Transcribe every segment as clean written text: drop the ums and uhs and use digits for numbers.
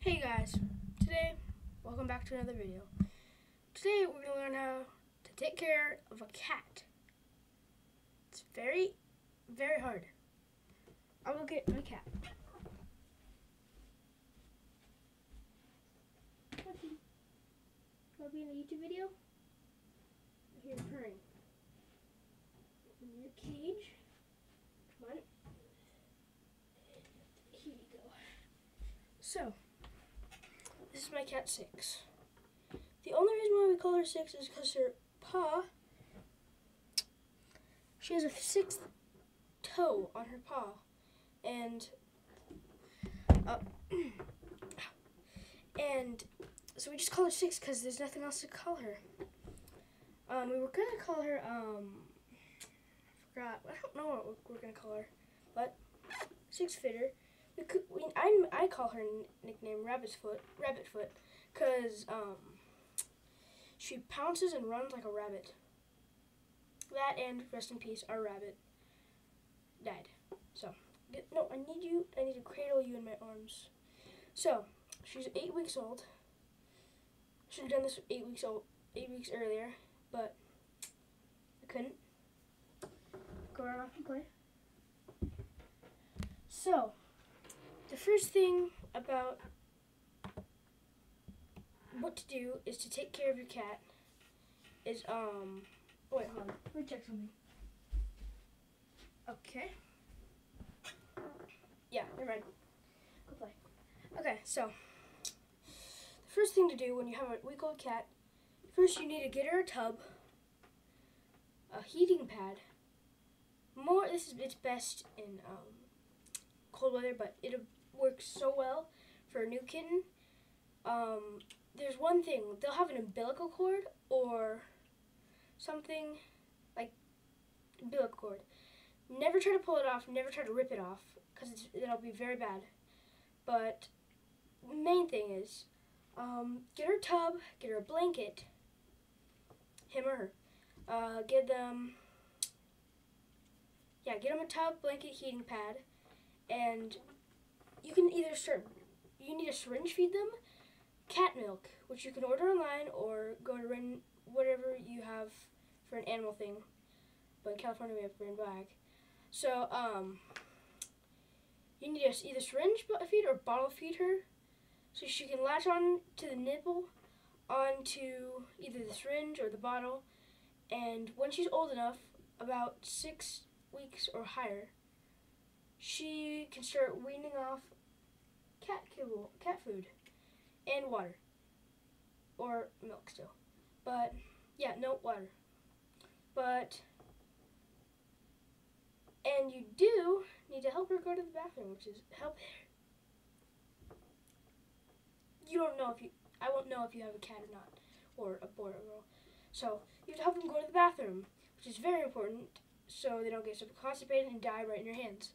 Hey guys, today, welcome back to another video. Today we're going to learn how to take care of a cat. It's very, very hard. I will get my cat. Puppy, want to be in a YouTube video? I hear purring. In your cage. Come on. Here you go. So, this is my cat Six. The only reason why we call her Six is because her paw, she has a sixth toe on her paw. And so we just call her Six because there's nothing else to call her. We were going to call her, I forgot, I don't know what we're going to call her, but Six Fitter. I call her nickname Rabbit Foot, because she pounces and runs like a rabbit. That and rest in peace, our rabbit died. So, I need to cradle you in my arms. So, she's 8 weeks old. Should have done this 8 weeks earlier, but I couldn't. Go run off and play. So, the first thing about what to do is to take care of your cat is, wait, hold on. Let me check something. Okay. Yeah, never mind. Go play. Okay, so, the first thing to do when you have a week-old cat, first you need to get her a tub, a heating pad. It's best in, cold weather, but it'll work so well for a new kitten. There's one thing, they'll have an umbilical cord or something like umbilical cord. Never try to pull it off, never try to rip it off, because it'll be very bad. But the main thing is, get her a tub, get her a blanket, him or her. Get them a tub, blanket, heating pad, and you need to syringe feed them cat milk, which you can order online or go to whatever you have for an animal thing. But in California we have Brand Bag. So, you need to either syringe feed or bottle feed her so she can latch on to the nipple onto either the syringe or the bottle. And when she's old enough, about 6 weeks or higher, she can start weaning off cat food, and water, or milk still. But, yeah, no water. And you do need to help her go to the bathroom, which is help her. I won't know if you have a cat or not, or a boy or a girl. So, you have to help them go to the bathroom, which is very important, so they don't get constipated and die right in your hands.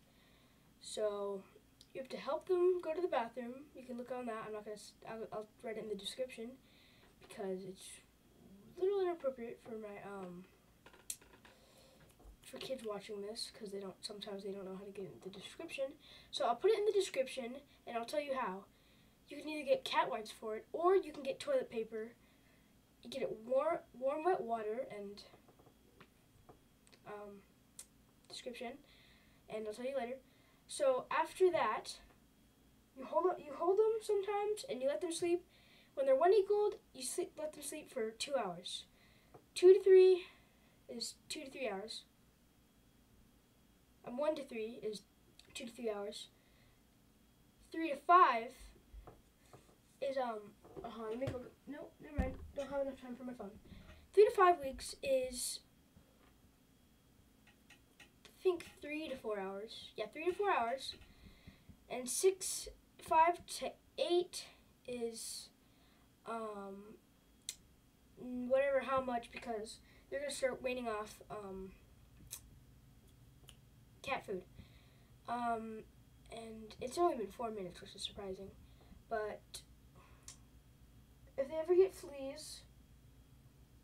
So, you have to help them go to the bathroom. You can look on that. I'll write it in the description because it's a little inappropriate for my, for kids watching this because sometimes they don't know how to get in the description. So I'll put it in the description and I'll tell you how. You can either get cat wipes for it or you can get toilet paper. You get it warm wet water and, description, and I'll tell you later. So after that, you hold them sometimes, and you let them sleep. When they're 1 week old, let them sleep for 2 hours. 2 to 3 is 2 to 3 hours. 1 to 3 is 2 to 3 hours. 3 to 5 is let me go. No, never mind. Don't have enough time for my phone. 3 to 5 weeks is, I think, 3 to 4 hours. Yeah, 3 to 4 hours. And 5 to 8 is whatever, how much, because they're gonna start weaning off cat food. And it's only been 4 minutes, which is surprising. But if they ever get fleas,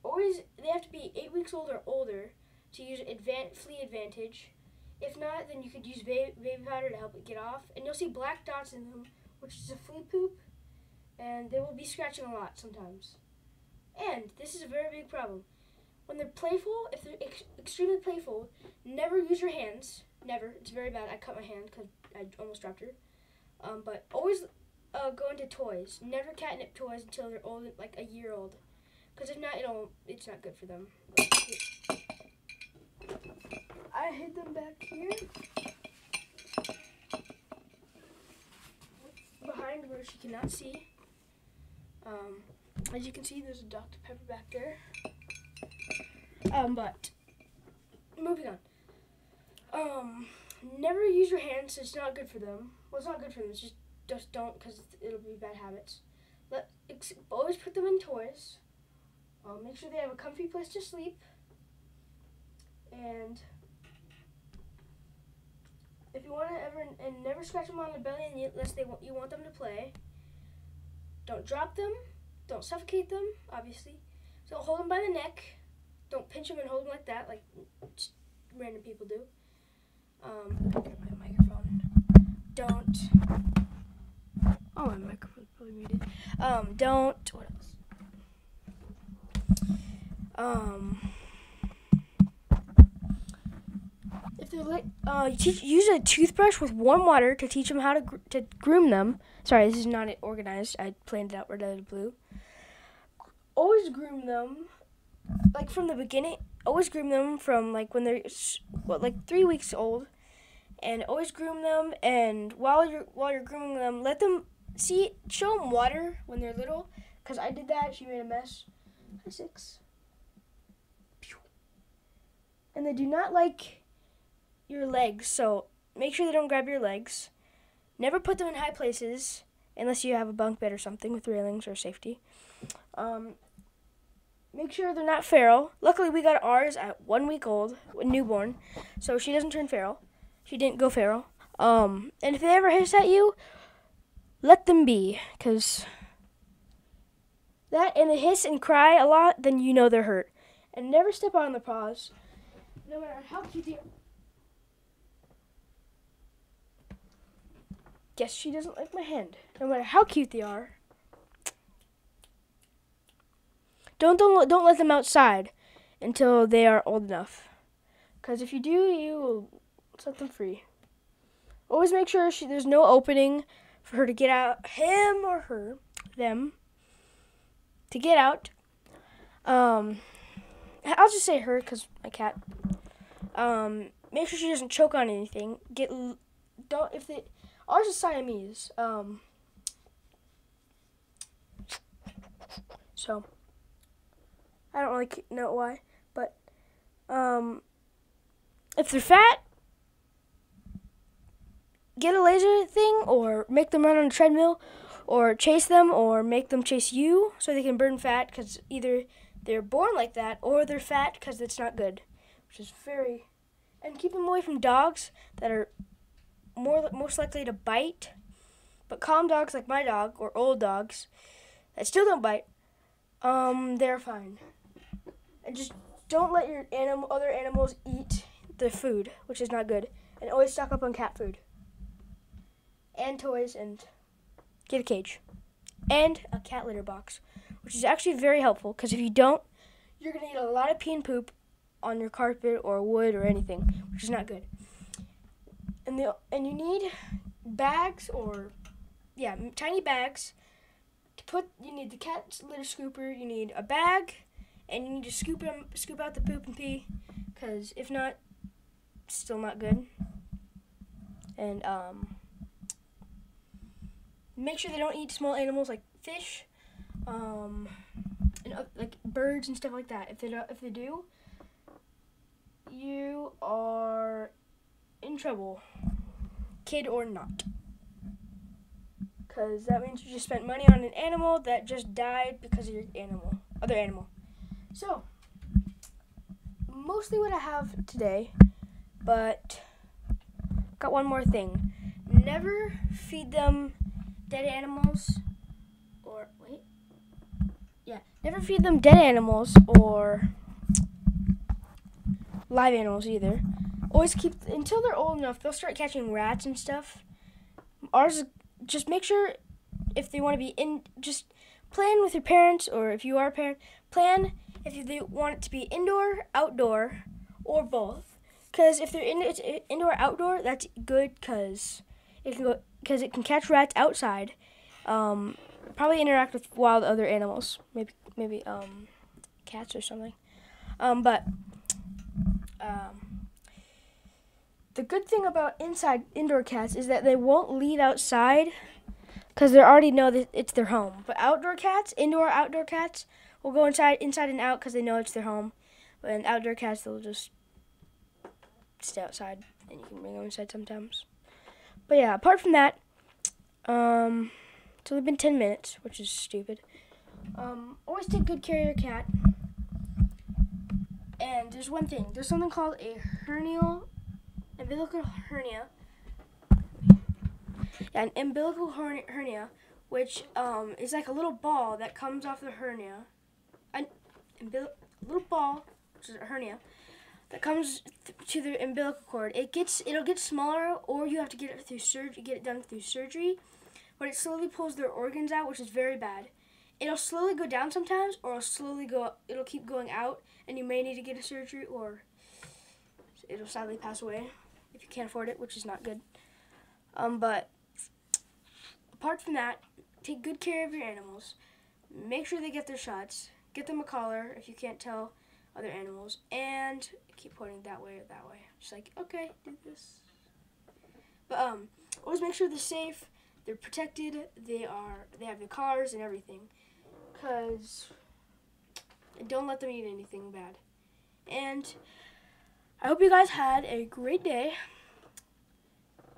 they have to be 8 weeks old or older to use Flea Advantage. If not, then you could use baby powder to help it get off. And you'll see black dots in them, which is a flea poop. and they will be scratching a lot sometimes. And this is a very big problem. When they're playful, if they're extremely playful, never use your hands. Never. It's very bad. I cut my hand because I almost dropped her. But always go into toys. Never catnip toys until they're old, like a year old. Because if not, it's not good for them. I hid them back here. Behind where she cannot see. As you can see, there's a Dr. Pepper back there. But moving on. Never use your hands. It's not good for them. Well, it's not good for them. It's just don't, because it'll be bad habits. Always put them in toys. Make sure they have a comfy place to sleep. And if you want to never scratch them on the belly unless you want them to play. Don't drop them. Don't suffocate them, obviously. Don't hold them by the neck. Don't pinch them and hold them like that, like random people do. My microphone. Don't. Oh, my microphone's probably muted. Don't. What else? If they're like, use a toothbrush with warm water to teach them how to groom them. Sorry, this is not organized. I planned it out right out of the blue. Always groom them, like from the beginning. Always groom them from like when they're like 3 weeks old, and always groom them. And while you're grooming them, show them water when they're little. Cause I did that. She made a mess. Hi, 6. And they do not like your legs, so make sure they don't grab your legs. Never put them in high places unless you have a bunk bed or something with railings or safety. Make sure they're not feral. Luckily, we got ours at 1 week old, newborn, so she doesn't turn feral. She didn't go feral. And if they ever hiss at you, let them be, because that and they hiss and cry a lot, then you know they're hurt. And never step on the paws, no matter how cute they are. Guess she doesn't like my hand. No matter how cute they are. Don't let them outside until they are old enough. Because if you do, you will set them free. Always make sure there's no opening for her to get out. Him or them, to get out. I'll just say her because my cat. Make sure she doesn't choke on anything. Ours is Siamese. So I don't really know why, but if they're fat, get a laser thing, or make them run on a treadmill, or chase them, or make them chase you so they can burn fat, because either they're born like that or they're fat because it's not good, which is very. And keep them away from dogs that are most likely to bite. But calm dogs like my dog or old dogs that still don't bite, they're fine. And just don't let your other animals eat the food, which is not good. And always stock up on cat food and toys, and get a cage and a cat litter box, which is actually very helpful, because if you don't, you're going to get a lot of pee and poop on your carpet or wood or anything, which is not good. And you need bags tiny bags to put. You need the cat litter scooper. You need a bag, and you need to scoop out the poop and pee, because if not, it's still not good. And make sure they don't eat small animals like fish, and like birds and stuff like that. If they do, you are in trouble, kid or not, because that means you just spent money on an animal that just died because of your other animal. So, mostly what I have today, but got one more thing. Never feed them dead animals, never feed them dead animals or live animals either. Always keep, until they're old enough, they'll start catching rats and stuff. Ours, just make sure if they want to be in, just plan with your parents, or if you are a parent, plan if they want it to be indoor, outdoor, or both. Because if they're it's indoor, outdoor, that's good because it can catch rats outside. Probably interact with wild other animals, maybe cats or something. But the good thing about indoor cats is that they won't leave outside because they already know that it's their home. But outdoor cats, outdoor cats, will go inside and out because they know it's their home. And outdoor cats, they'll just stay outside, and you can bring them inside sometimes. But yeah, apart from that, it's only been 10 minutes, which is stupid. Always take good care of your cat. And there's one thing. There's something called a umbilical hernia. Yeah, an umbilical hernia, which is like a little ball that comes off the hernia. Little ball, which is a hernia, that comes to the umbilical cord. It'll get smaller, or you have to get it done through surgery. But it slowly pulls their organs out, which is very bad. It'll slowly go down sometimes, or it'll keep going out, and you may need to get a surgery, or it'll sadly pass away if you can't afford it, which is not good. But apart from that, take good care of your animals. Make sure they get their shots. Get them a collar if you can't tell other animals, and keep pointing that way or that way. Just like, okay, do this. But always make sure they're safe. They're protected. They have the collars and everything. Don't let them eat anything bad. And I hope you guys had a great day.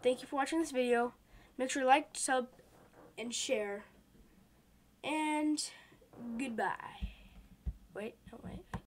Thank you for watching this video. Make sure to like, sub, and share. And goodbye. Wait.